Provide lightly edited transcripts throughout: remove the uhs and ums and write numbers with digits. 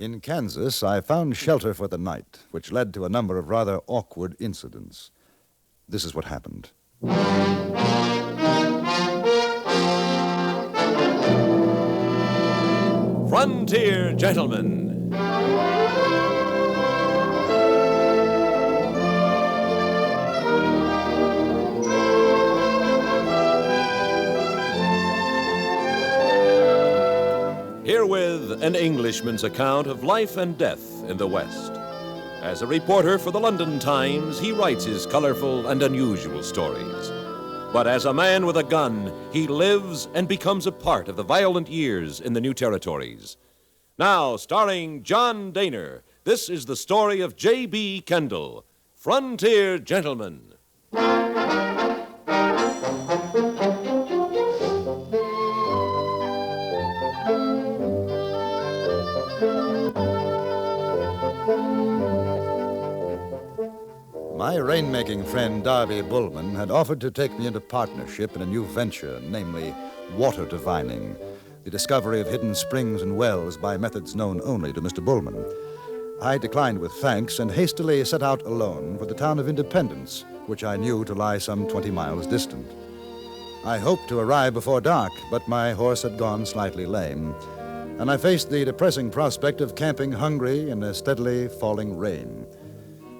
In Kansas, I found shelter for the night, which led to a number of rather awkward incidents. This is what happened. Frontier Gentlemen. Herewith an Englishman's account of life and death in the West. As a reporter for the London Times, he writes his colorful and unusual stories. But as a man with a gun, he lives and becomes a part of the violent years in the new territories. Now, starring John Daner, this is the story of J.B. Kendall, Frontier Gentleman. My rainmaking friend Darby Bullman had offered to take me into partnership in a new venture, namely water divining, the discovery of hidden springs and wells by methods known only to Mr. Bullman. I declined with thanks and hastily set out alone for the town of Independence, which I knew to lie some 20 miles distant. I hoped to arrive before dark, but my horse had gone slightly lame, and I faced the depressing prospect of camping hungry in a steadily falling rain.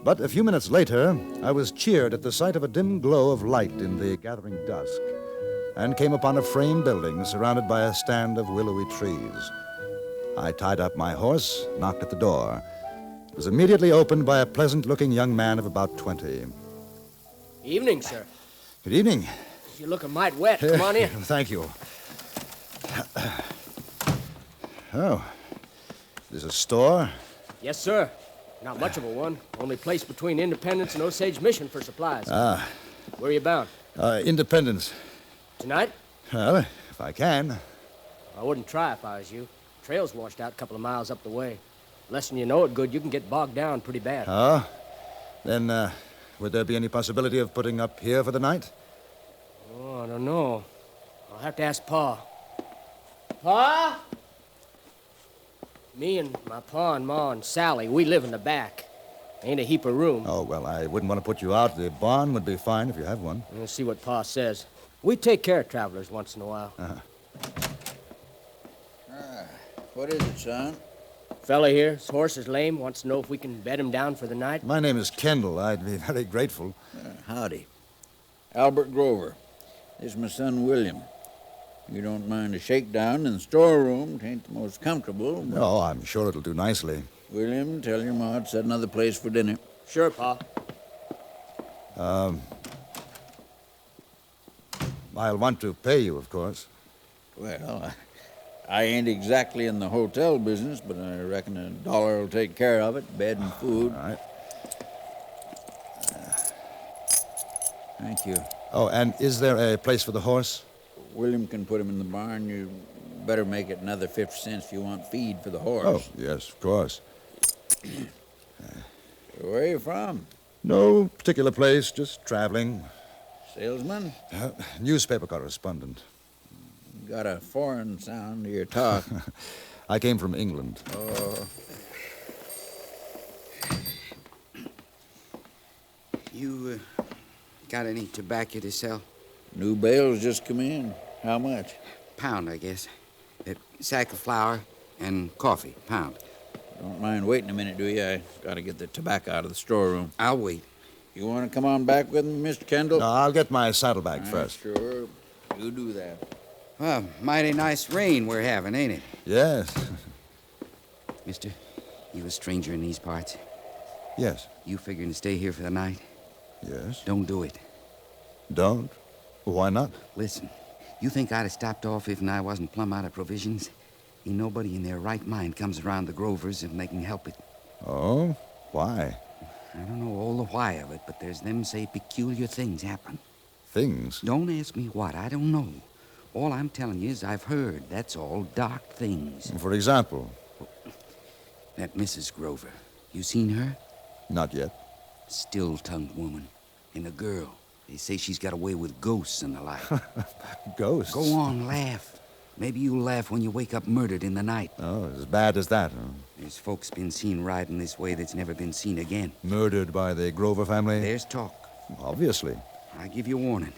But a few minutes later, I was cheered at the sight of a dim glow of light in the gathering dusk, and came upon a frame building surrounded by a stand of willowy trees. I tied up my horse, knocked at the door. It was immediately opened by a pleasant-looking young man of about 20. Evening, sir. Good evening. You're looking mighty wet. Come on in. Thank you. Oh, this a store? Yes, sir. Not much of a one. Only place between Independence and Osage Mission for supplies. Ah. Where are you bound? Independence. Tonight? Well, if I can. I wouldn't try if I was you. Trail's washed out a couple of miles up the way. Less than you know it good, you can get bogged down pretty bad. Oh? Then, would there be any possibility of putting up here for the night? Oh, I don't know. I'll have to ask Pa. Pa? Me and my Pa and Ma and Sally, we live in the back. Ain't a heap of room. Oh, well, I wouldn't want to put you out. The barn would be fine if you have one. We'll see what Pa says. We take care of travelers once in a while. What is it, son? Fella here, his horse is lame, wants to know if we can bed him down for the night. My name is Kendall. I'd be very grateful. Howdy. Albert Grover. This is my son, William. You don't mind a shakedown in the storeroom. Tain't the most comfortable. But... No, I'm sure it'll do nicely. William, tell your ma to set another place for dinner. Sure, Pa. I'll want to pay you, of course. Well, I ain't exactly in the hotel business, but I reckon $1 will take care of it, bed and food. All right. Thank you. Oh, and is there a place for the horse? William can put him in the barn. You better make it another 50 cents if you want feed for the horse. Oh, yes, of course. Where are you from? No particular place, just traveling. Salesman? Newspaper correspondent. Got a foreign sound to your talk. I came from England. Oh. You got any tobacco to sell? New bales just come in. How much? Pound, I guess. A sack of flour and coffee, pound. Don't mind waiting a minute, do you? I gotta get the tobacco out of the storeroom. I'll wait. You want to come on back with me, Mr. Kendall? No, I'll get my saddlebag first. Sure. You do that. Well, mighty nice rain we're having, ain't it? Yes. Mister, you a stranger in these parts? Yes. You figuring to stay here for the night? Yes. Don't do it. Don't? Why not? Listen, you think I'd have stopped off if I wasn't plumb out of provisions? Ain't nobody in their right mind comes around the Grovers if they can help it. Oh? Why? I don't know all the why of it, but there's them say peculiar things happen. Things? Don't ask me what. I don't know. All I'm telling you is I've heard. That's all. Dark things. For example? That Mrs. Grover. You seen her? Not yet. Still-tongued woman. And a girl. They say she's got away with ghosts and the like. Ghosts? Go on, laugh. Maybe you'll laugh when you wake up murdered in the night. Oh, as bad as that, huh? There's folks been seen riding this way that's never been seen again. Murdered by the Grover family? There's talk. Obviously. I give you warning.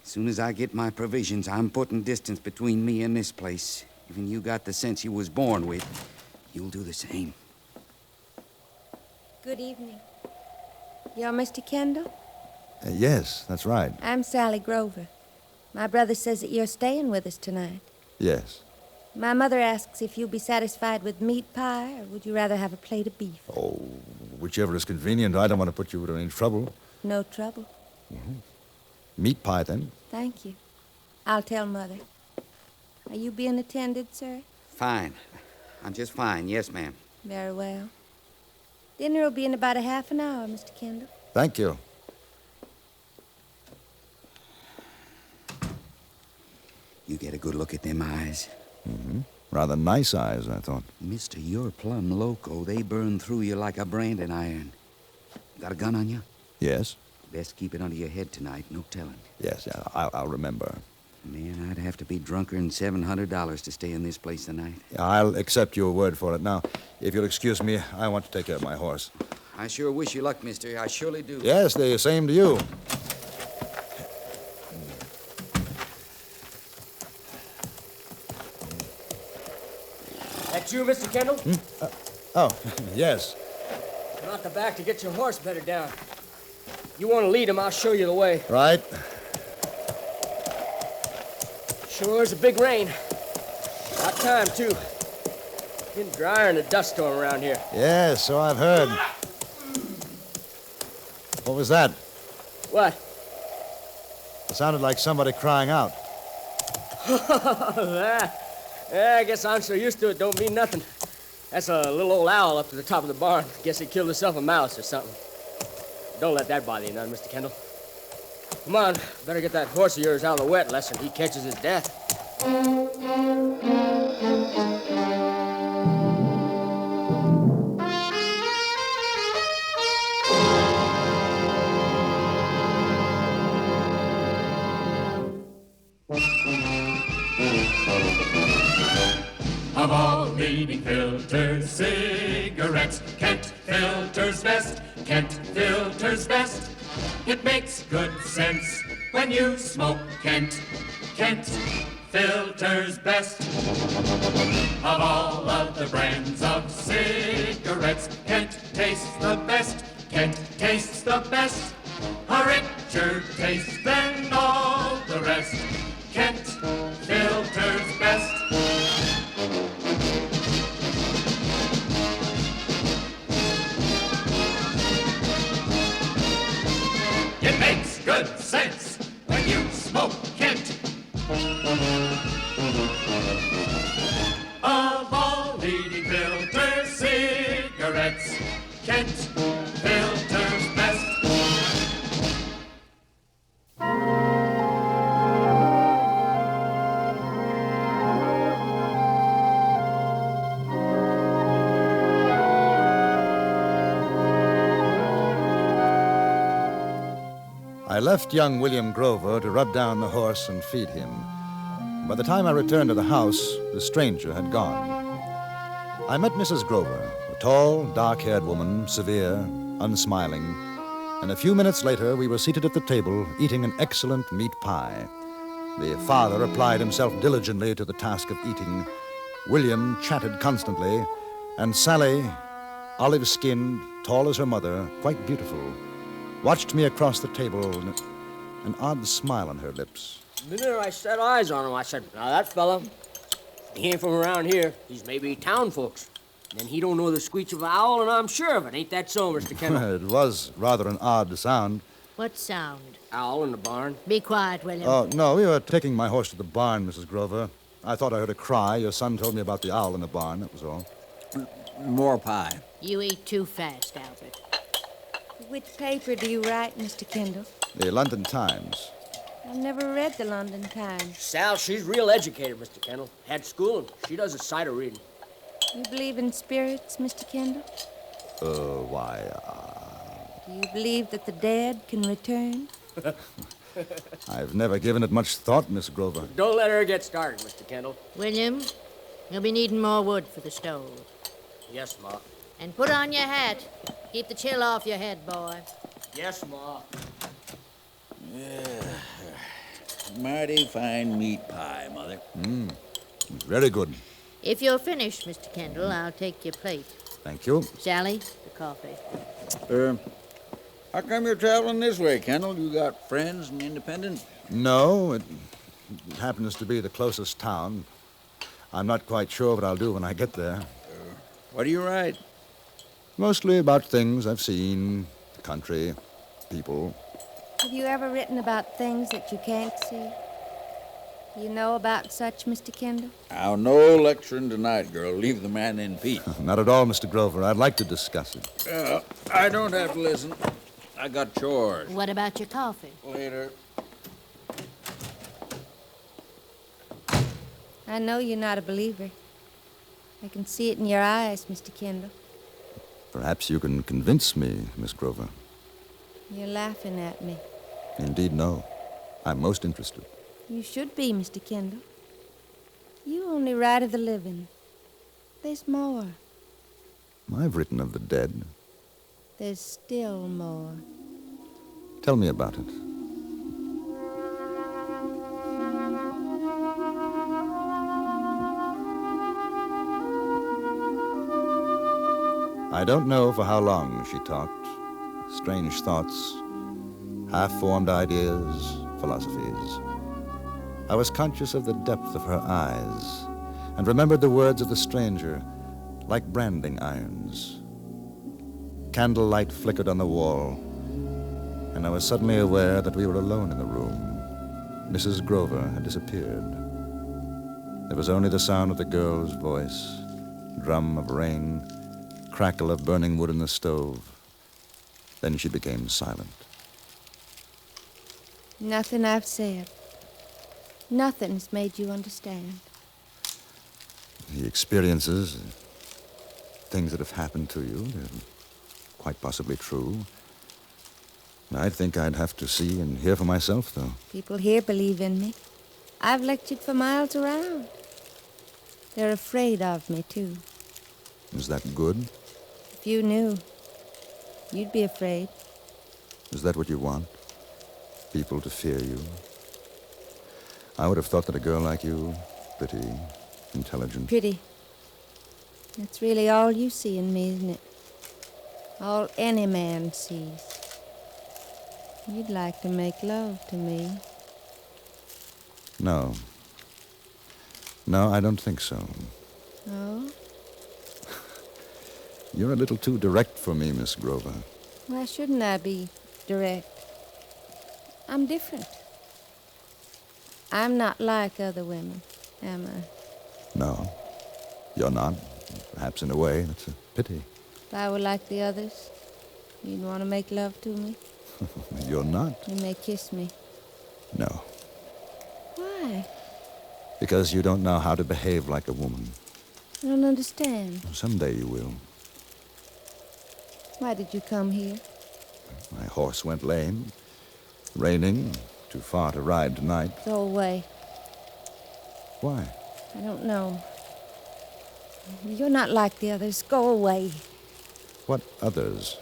As soon as I get my provisions, I'm putting distance between me and this place. Even you got the sense you was born with. You'll do the same. Good evening. You're Mr. Kendall? Yes, that's right. I'm Sally Grover. My brother says that you're staying with us tonight. Yes. My mother asks if you'll be satisfied with meat pie, or would you rather have a plate of beef? Oh, whichever is convenient. I don't want to put you in any trouble. No trouble. Meat pie, then? Thank you. I'll tell Mother. Are you being attended, sir? Fine. I'm just fine. Yes, ma'am. Very well. Dinner will be in about a half an hour, Mr. Kendall. Thank you. You get a good look at them eyes. Rather nice eyes, I thought. Mister, you're plumb loco. They burn through you like a branding iron. Got a gun on you? Yes? Best keep it under your head tonight. No telling. Yes, yeah, I'll remember. Man, I'd have to be drunker than $700 to stay in this place tonight. I'll accept your word for it. Now, if you'll excuse me, I want to take care of my horse. I sure wish you luck, mister. I surely do. Yes, the same to you. That you, Mr. Kendall? Oh, yes. Come out the back to get your horse bedded down. You want to lead him, I'll show you the way. Right. Sure is a big rain. About time, too. Getting drier in a dust storm around here. Yes, so I've heard. What was that? What? It sounded like somebody crying out. That? Yeah, I guess I'm so used to it, don't mean nothing. That's a little old owl up to the top of the barn. Guess he killed himself a mouse or something. Don't let that bother you none, Mr. Kendall. Come on, better get that horse of yours out of the wet, lest he catches his death. Of all leading filters, cigarettes, Kent filters best, Kent filters best. It makes good sense when you smoke Kent, Kent filters best. Of all of the brands of cigarettes, Kent tastes the best, Kent tastes the best. A richer taste than all the rest, Kent filters best. It makes good sense when you smoke Kent. Of all leading filter cigarettes, Kent filters best. I left young William Grover to rub down the horse and feed him. By the time I returned to the house, the stranger had gone. I met Mrs. Grover, a tall, dark-haired woman, severe, unsmiling, and a few minutes later we were seated at the table eating an excellent meat pie. The father applied himself diligently to the task of eating. William chatted constantly, and Sally, olive-skinned, tall as her mother, quite beautiful, watched me across the table, an odd smile on her lips. The minute I set eyes on him, I said, now that fella, he ain't from around here. He's maybe town folks. Then he don't know the screech of an owl, and I'm sure of it. Ain't that so, Mr. Kendall? It was rather an odd sound. What sound? Owl in the barn. Be quiet, William. Oh, no, we were taking my horse to the barn, Mrs. Grover. I thought I heard a cry. Your son told me about the owl in the barn, that was all. More pie. You eat too fast, Albert. Which paper do you write, Mr. Kendall? The London Times. I've never read the London Times. Sal, she's real educated, Mr. Kendall. Had school, and she does a sight of reading. You believe in spirits, Mr. Kendall? Why, Do you believe that the dead can return? I've never given it much thought, Miss Grover. Don't let her get started, Mr. Kendall. William, you'll be needing more wood for the stove. Yes, Ma. And put on your hat. Keep the chill off your head, boy. Yes, Ma. Mighty fine meat pie, Mother. It's very good. If you're finished, Mr. Kendall, I'll take your plate. Thank you. Sally, the coffee. How come you're traveling this way, Kendall? You got friends in Independence? No, it happens to be the closest town. I'm not quite sure what I'll do when I get there. What do you write? Mostly about things I've seen, the country, people. Have you ever written about things that you can't see? You know about such, Mr. Kendall? Now, no lecturing tonight, girl. Leave the man in peace. Not at all, Mr. Grover. I'd like to discuss it. I don't have to listen. I got chores. What about your coffee? Later. I know you're not a believer. I can see it in your eyes, Mr. Kendall. Perhaps you can convince me, Miss Grover. You're laughing at me. Indeed, no. I'm most interested. You should be, Mr. Kendall. You only write of the living. There's more. I've written of the dead. There's still more. Tell me about it. I don't know for how long she talked. Strange thoughts, half-formed ideas, philosophies. I was conscious of the depth of her eyes and remembered the words of the stranger, like branding irons. Candlelight flickered on the wall, and I was suddenly aware that we were alone in the room. Mrs. Grover had disappeared. There was only the sound of the girl's voice, drum of rain, crackle of burning wood in the stove. Then she became silent. Nothing I've said. Nothing's made you understand. The experiences, things that have happened to you, they're quite possibly true. I think I'd have to see and hear for myself, though. People here believe in me. I've lectured for miles around. They're afraid of me, too. Is that good? If you knew, you'd be afraid. Is that what you want? People to fear you? I would have thought that a girl like you, pretty, intelligent... Pretty. That's really all you see in me, isn't it? All any man sees. You'd like to make love to me. No. No, I don't think so. Oh? You're a little too direct for me, Miss Grover. Why shouldn't I be direct? I'm different. I'm not like other women, am I? No, you're not. Perhaps in a way, that's a pity. If I were like the others, you'd want to make love to me. You're not. You may kiss me. No, Why? because you don't know how to behave like a woman. I don't understand. Someday you will. Why did you come here? My horse went lame. Raining. Too far to ride tonight. Go away. Why? I don't know. You're not like the others. Go away. What others?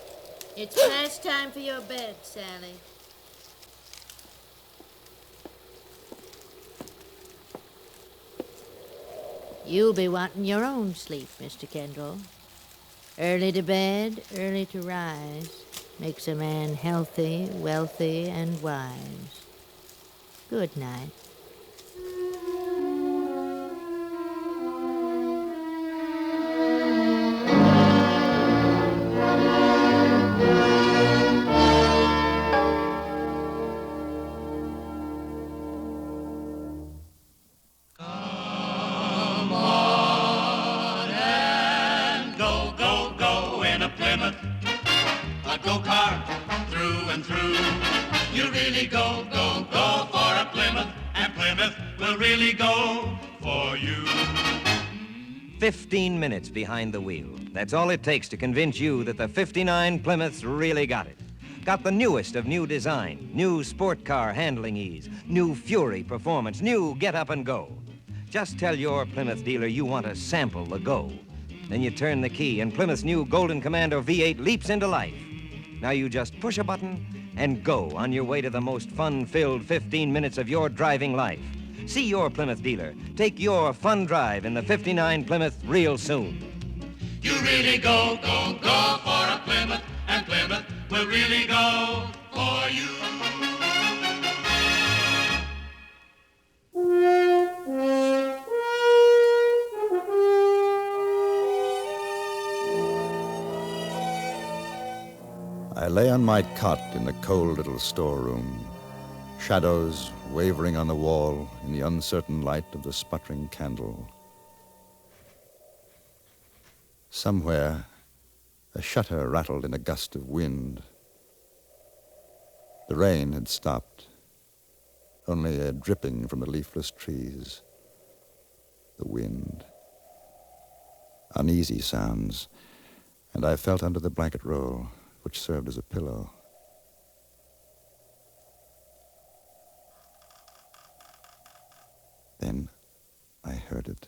It's past time for your bed, Sally. You'll be wanting your own sleep, Mr. Kendall. Early to bed, early to rise makes a man healthy, wealthy, and wise. Good night. Go, go, go in a Plymouth, a go-kart through and through. You really go, go, go for a Plymouth, and Plymouth will really go for you. 15 minutes behind the wheel. That's all it takes to convince you that the 59 Plymouth's really got it. Got the newest of new design, new sport car handling ease, new Fury performance, new get up and go. Just tell your Plymouth dealer you want to sample the go. Then you turn the key, and Plymouth's new Golden Commando V8 leaps into life. Now you just push a button and go on your way to the most fun-filled 15 minutes of your driving life. See your Plymouth dealer. Take your fun drive in the 59 Plymouth real soon. You really go, go, go for a Plymouth, and Plymouth will really go for you. I lay on my cot in the cold little storeroom, shadows wavering on the wall in the uncertain light of the sputtering candle. Somewhere, a shutter rattled in a gust of wind. The rain had stopped, only a dripping from the leafless trees. The wind. Uneasy sounds, and I felt under the blanket roll, which served as a pillow. Then I heard it.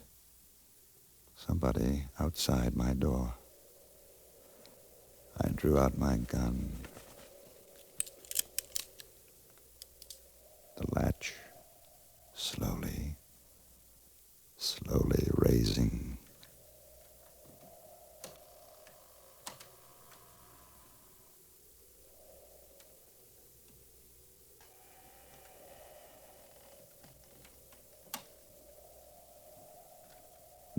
Somebody outside my door. I drew out my gun. The latch, slowly raising.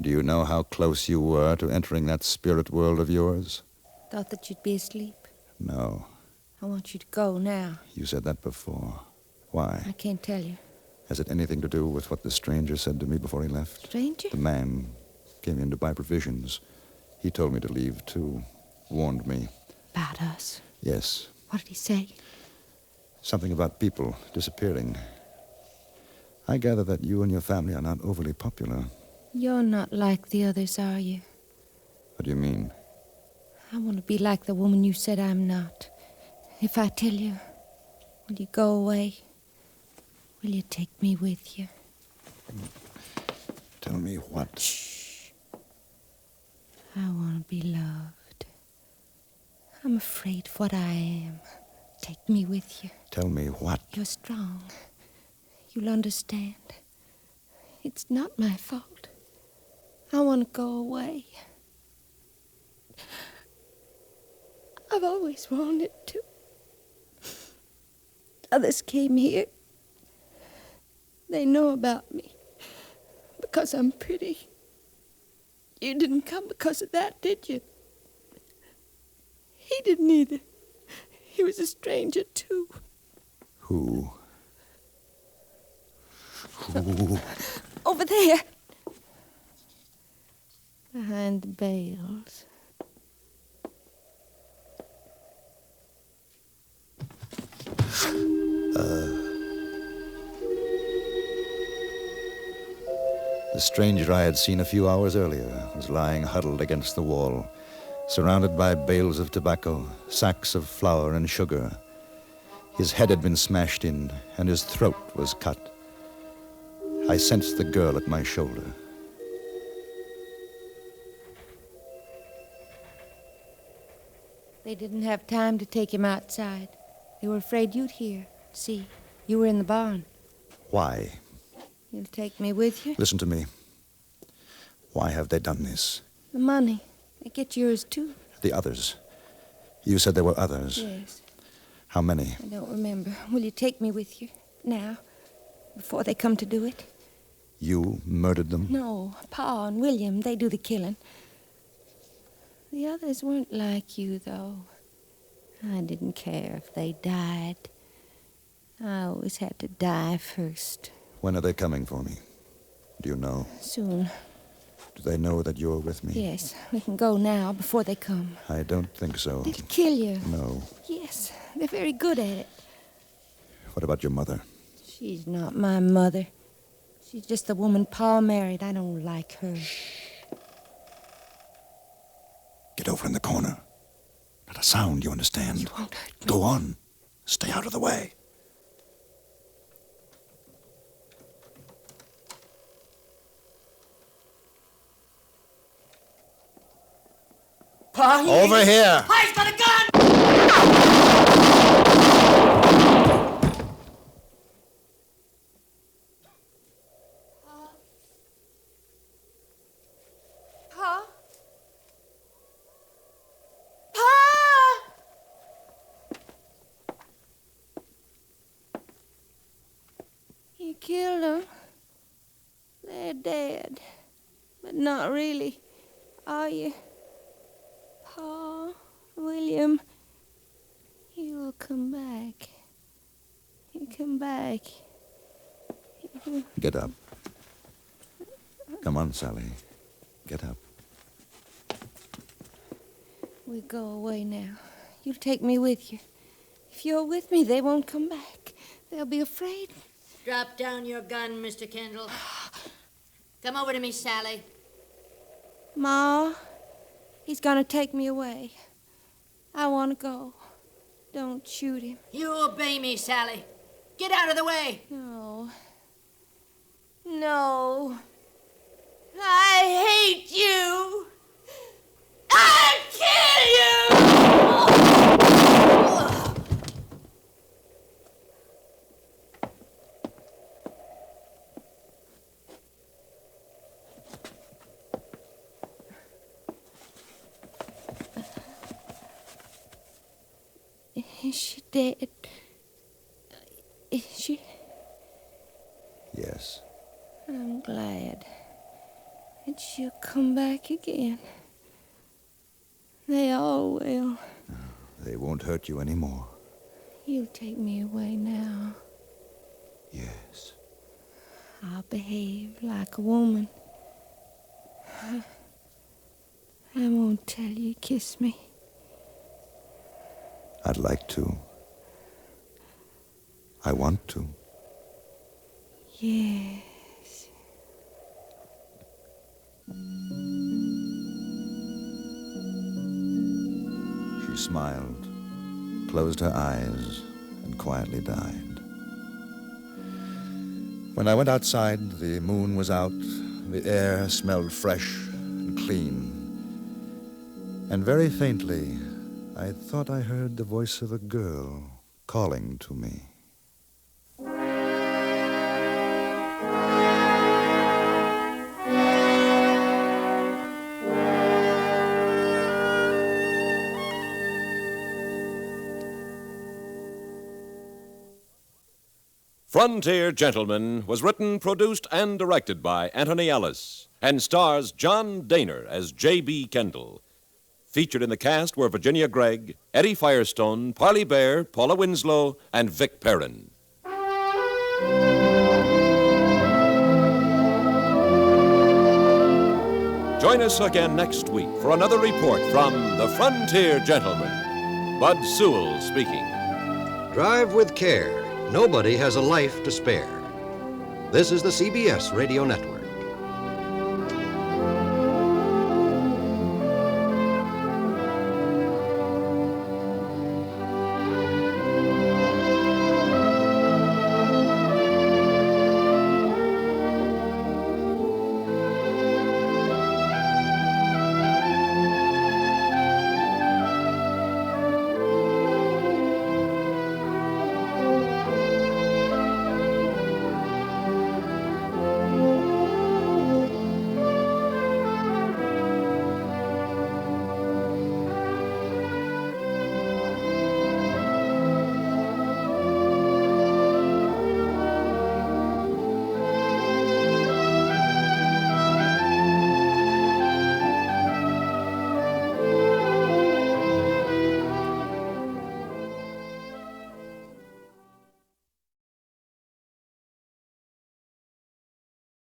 Do you know how close you were to entering that spirit world of yours? Thought that you'd be asleep. No. I want you to go now. You said that before. Why? I can't tell you. Has it anything to do with what the stranger said to me before he left? Stranger? The man came in to buy provisions. He told me to leave, too. Warned me. About us? Yes. What did he say? Something about people disappearing. I gather that you and your family are not overly popular. You're not like the others, are you? What do you mean? I want to be like the woman you said I'm not. If I tell you, will you go away? Will you take me with you? Tell me what? Shh. I want to be loved. I'm afraid of what I am. Take me with you. Tell me what? You're strong. You'll understand. It's not my fault. I want to go away. I've always wanted to. Others came here. They know about me because I'm pretty. You didn't come because of that, did you? He didn't either. He was a stranger, too. Who? Who? Over there. Behind the bales. The stranger I had seen a few hours earlier was lying huddled against the wall, surrounded by bales of tobacco, sacks of flour and sugar. His head had been smashed in, and his throat was cut. I sensed the girl at my shoulder. They didn't have time to take him outside. They were afraid you'd hear. See, you were in the barn. Why? You'll take me with you? Listen to me. Why have they done this? The money. They get yours, too. The others. You said there were others. Yes. How many? I don't remember. Will you take me with you? Now? Before they come to do it? You murdered them? No. Pa and William, they do the killing. The others weren't like you, though. I didn't care if they died. I always had to die first. When are they coming for me? Do you know? Soon. Do they know that you're with me? Yes. We can go now before they come. I don't think so. They'll kill you. No. Yes. They're very good at it. What about your mother? She's not my mother. She's just the woman Pa married. I don't like her. Get over in the corner. Not a sound, you understand? You won't hurt me. Go on. Stay out of the way. Pa, Over here. Pa's got a gun! Pa? Pa! You killed them. They're dead. But not really, are you? Pa, William, you'll come back. You come back. Get up. Come on, Sally. Get up. We go away now. You'll take me with you. If you're with me, they won't come back. They'll be afraid. Drop down your gun, Mr. Kendall. Come over to me, Sally. Ma, he's gonna take me away. I want to go. Don't shoot him. You obey me, Sally. Get out of the way. No. No. I hate you. I'll kill you! Is she dead? Is she? Yes. I'm glad. And she'll come back again. They all will. They won't hurt you anymore. You'll take me away now. Yes. I'll behave like a woman. I won't tell you kiss me. I'd like to. I want to. Yes. She smiled, closed her eyes, and quietly died. When I went outside, the moon was out, the air smelled fresh and clean. And very faintly, I thought I heard the voice of a girl calling to me. Frontier Gentlemen was written, produced, and directed by Anthony Ellis and stars John Daner as J.B. Kendall. Featured in the cast were Virginia Gregg, Eddie Firestone, Parley Bear, Paula Winslow, and Vic Perrin. Join us again next week for another report from the Frontier Gentlemen. Bud Sewell speaking. Drive with care. Nobody has a life to spare. This is the CBS Radio Network.